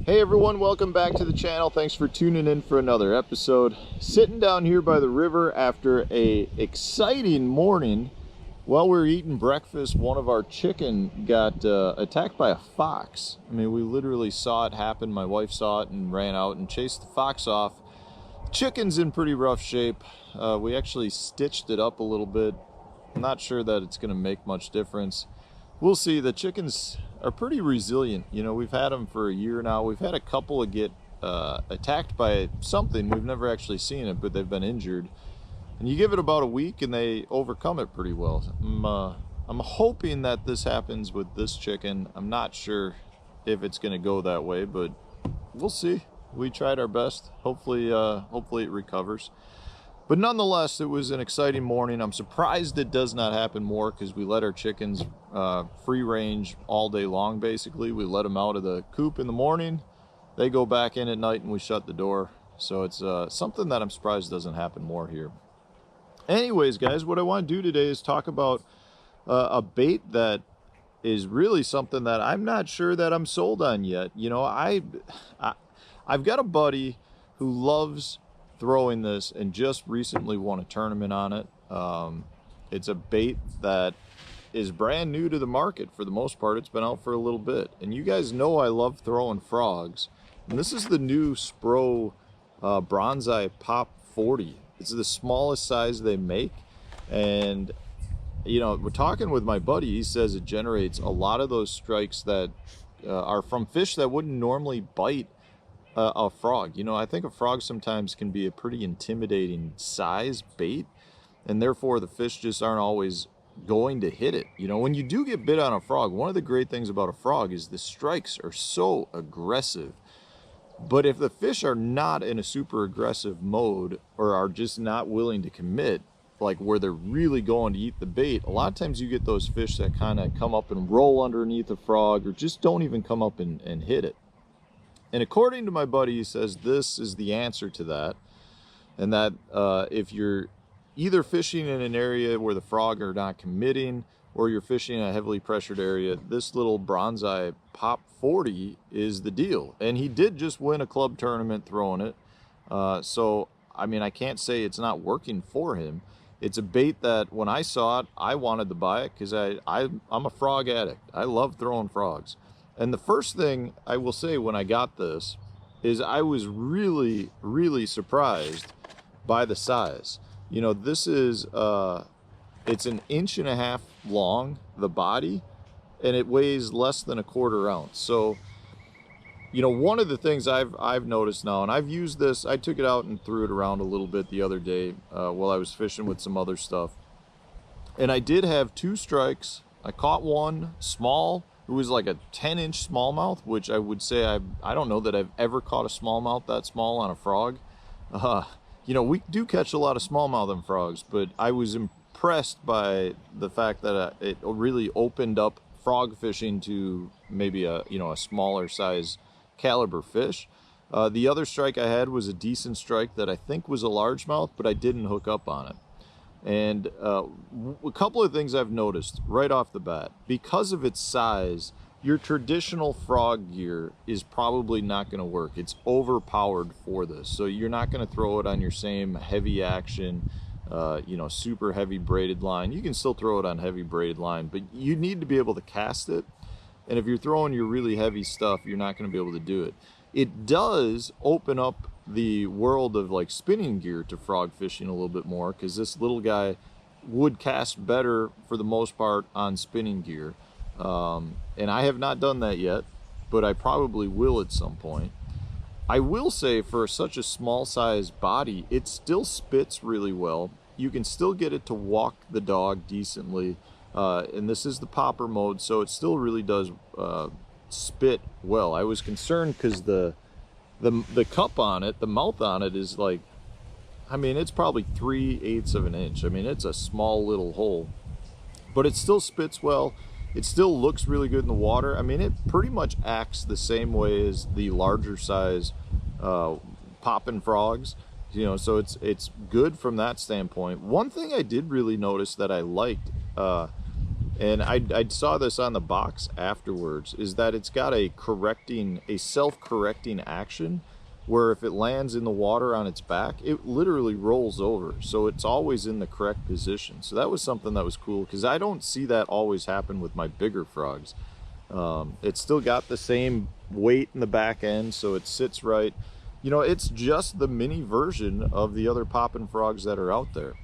Hey everyone, welcome back to the channel. Thanks for tuning in for another episode. Sitting down here by the river after a exciting morning. While we were eating breakfast, one of our chicken got attacked by a fox. I mean, we literally saw it happen. My wife saw it and ran out and chased the fox off. Chicken's in pretty rough shape. We actually stitched it up a little bit. I'm not sure that it's going to make much difference. We'll see. The chickens are pretty resilient. You know, we've had them for a year now. We've had a couple of get attacked by something. We've never actually seen it, but they've been injured. And you give it about a week and they overcome it pretty well. I'm hoping that this happens with this chicken. I'm not sure if it's going to go that way, but we'll see. We tried our best. Hopefully it recovers. But nonetheless, it was an exciting morning. I'm surprised it does not happen more because we let our chickens free range all day long, basically. We let them out of the coop in the morning. They go back in at night and we shut the door. So it's something that I'm surprised doesn't happen more here. Anyways, guys, what I want to do today is talk about a bait that is really something that I'm not sure that I'm sold on yet. You know, I've got a buddy who loves throwing this and just recently won a tournament on it. It's a bait that is brand new to the market for the most part. It's been out for a little bit, and you guys know I love throwing frogs, and this is the new Spro Bronzeye Pop 40. It's the smallest size they make, and you know, we're talking with my buddy. He says it generates a lot of those strikes that are from fish that wouldn't normally bite a frog. You know, I think a frog sometimes can be a pretty intimidating size bait, and therefore the fish just aren't always going to hit it. You know, when you do get bit on a frog, one of the great things about a frog is the strikes are so aggressive. But if the fish are not in a super aggressive mode or are just not willing to commit, like where they're really going to eat the bait, a lot of times you get those fish that kind of come up and roll underneath a frog or just don't even come up and hit it. And according to my buddy, he says this is the answer to that. And that if you're either fishing in an area where the frog are not committing or you're fishing in a heavily pressured area, this little Bronzeye Pop 40 is the deal. And he did just win a club tournament throwing it. So, I mean, I can't say it's not working for him. It's a bait that when I saw it, I wanted to buy it because I'm a frog addict. I love throwing frogs. And the first thing I will say when I got this is I was really, really surprised by the size. You know, this is, it's 1.5 inches long, the body, and it weighs less than 1/4 ounce. So, you know, one of the things I've noticed now, and I've used this, I took it out and threw it around a little bit the other day while I was fishing with some other stuff. And I did have 2 strikes. I caught one small. It was like a 10-inch smallmouth, which I would say I don't know that I've ever caught a smallmouth that small on a frog. You know, we do catch a lot of smallmouth on frogs, but I was impressed by the fact that it really opened up frog fishing to maybe a smaller size caliber fish. The other strike I had was a decent strike that I think was a largemouth, but I didn't hook up on it. And a couple of things I've noticed right off the bat. Because of its size, your traditional frog gear is probably not going to work. It's overpowered for this. So you're not going to throw it on your same heavy action, super heavy braided line. You can still throw it on heavy braided line, but you need to be able to cast it. And if you're throwing your really heavy stuff, you're not going to be able to do it. It does open up the world of like spinning gear to frog fishing a little bit more, because this little guy would cast better for the most part on spinning gear. And I have not done that yet, but I probably will at some point. I will say for such a small size body, it still spits really well. You can still get it to walk the dog decently. And this is the popper mode, so it still really does spit well. I was concerned because the cup on it, the mouth on it is like, I mean, it's probably 3/8 of an inch. I mean, it's a small little hole, but it still spits well. It still looks really good in the water. I mean, it pretty much acts the same way as the larger size popping frogs, you know, so it's good from that standpoint. One thing I did really notice that I liked, And I saw this on the box afterwards, is that it's got a self-correcting action where if it lands in the water on its back, it literally rolls over. So it's always in the correct position. So that was something that was cool, because I don't see that always happen with my bigger frogs. It's still got the same weight in the back end, so it sits right. You know, it's just the mini version of the other poppin' frogs that are out there.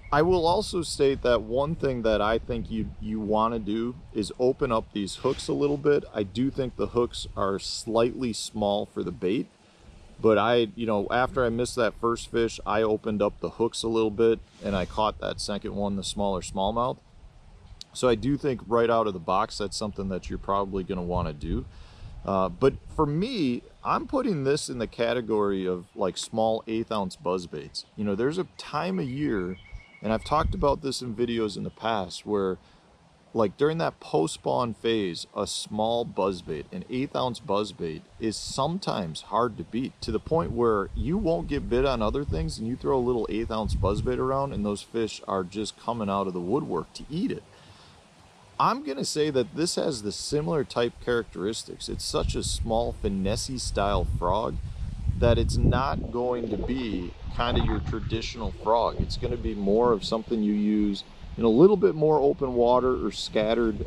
I will also state that one thing that I think you want to do is open up these hooks a little bit. I do think the hooks are slightly small for the bait, but after I missed that first fish, I opened up the hooks a little bit and I caught that second one, the smaller smallmouth. So I do think right out of the box, that's something that you're probably going to want to do. But for me, I'm putting this in the category of like small 1/8 ounce buzzbaits. You know, there's a time of year, and I've talked about this in videos in the past, where like during that post-spawn phase, a small buzzbait, an 1/8 ounce buzzbait, is sometimes hard to beat, to the point where you won't get bit on other things and you throw a little 1/8 ounce buzzbait around and those fish are just coming out of the woodwork to eat it. I'm going to say that this has the similar type characteristics. It's such a small finesse style frog that it's not going to be kind of your traditional frog. It's going to be more of something you use in a little bit more open water or scattered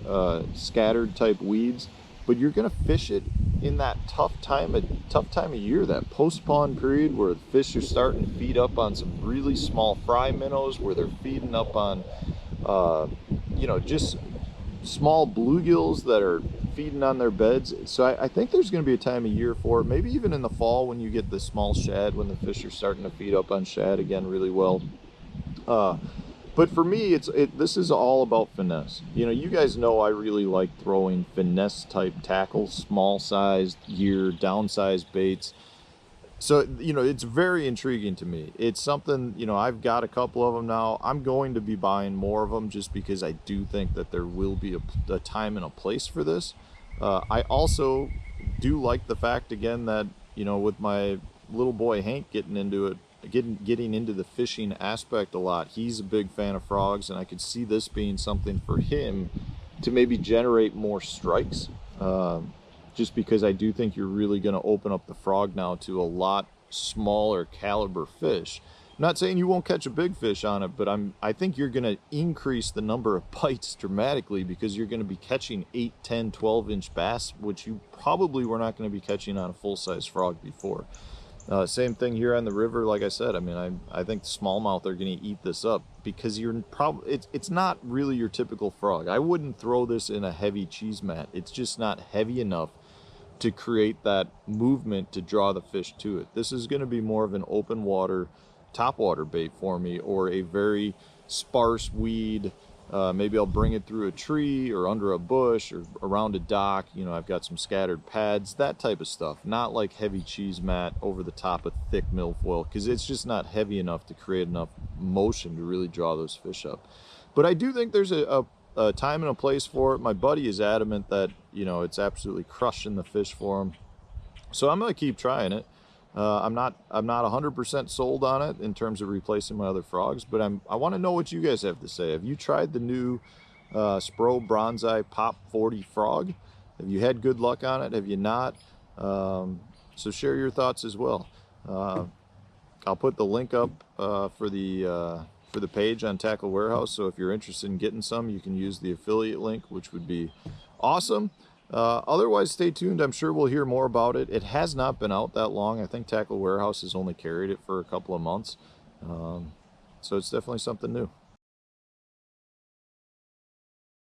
type weeds, but you're going to fish it in that tough time of year, that post-spawn period where the fish are starting to feed up on some really small fry minnows, where they're feeding up on just small bluegills that are feeding on their beds. So I think there's going to be a time of year for it, maybe even in the fall when you get the small shad, when the fish are starting to feed up on shad again really well. But for me, this is all about finesse. You know, you guys know I really like throwing finesse type tackles, small sized gear, downsized baits. So, you know, it's very intriguing to me. It's something, you know, I've got a couple of them now. I'm going to be buying more of them just because I do think that there will be a time and a place for this. I also do like the fact, again, that, you know, with my little boy Hank getting into it, getting into the fishing aspect a lot, he's a big fan of frogs, and I could see this being something for him to maybe generate more strikes. Just because I do think you're really going to open up the frog now to a lot smaller caliber fish. I'm not saying you won't catch a big fish on it, but I think you're going to increase the number of bites dramatically, because you're going to be catching 8, 10, 12-inch bass, which you probably were not going to be catching on a full-size frog before. Same thing here on the river. Like I said, I mean, I think the smallmouth are going to eat this up, because it's not really your typical frog. I wouldn't throw this in a heavy cheese mat. It's just not heavy enough to create that movement to draw the fish to it. This is going to be more of an open water, topwater bait for me, or a very sparse weed. Maybe I'll bring it through a tree or under a bush or around a dock. You know, I've got some scattered pads, that type of stuff. Not like heavy cheese mat over the top of thick milfoil, because it's just not heavy enough to create enough motion to really draw those fish up. But I do think there's a time and a place for it. My buddy is adamant that, you know, it's absolutely crushing the fish for him. So I'm going to keep trying it. I'm not 100% sold on it in terms of replacing my other frogs, but I want to know what you guys have to say. Have you tried the new Spro Bronzeye Pop 40 frog? Have you had good luck on it? Have you not? So share your thoughts as well. I'll put the link up for the page on Tackle Warehouse, so if you're interested in getting some, you can use the affiliate link, which would be awesome. Otherwise, stay tuned. I'm sure we'll hear more about it. It has not been out that long. I think Tackle Warehouse has only carried it for a couple of months. So it's definitely something new.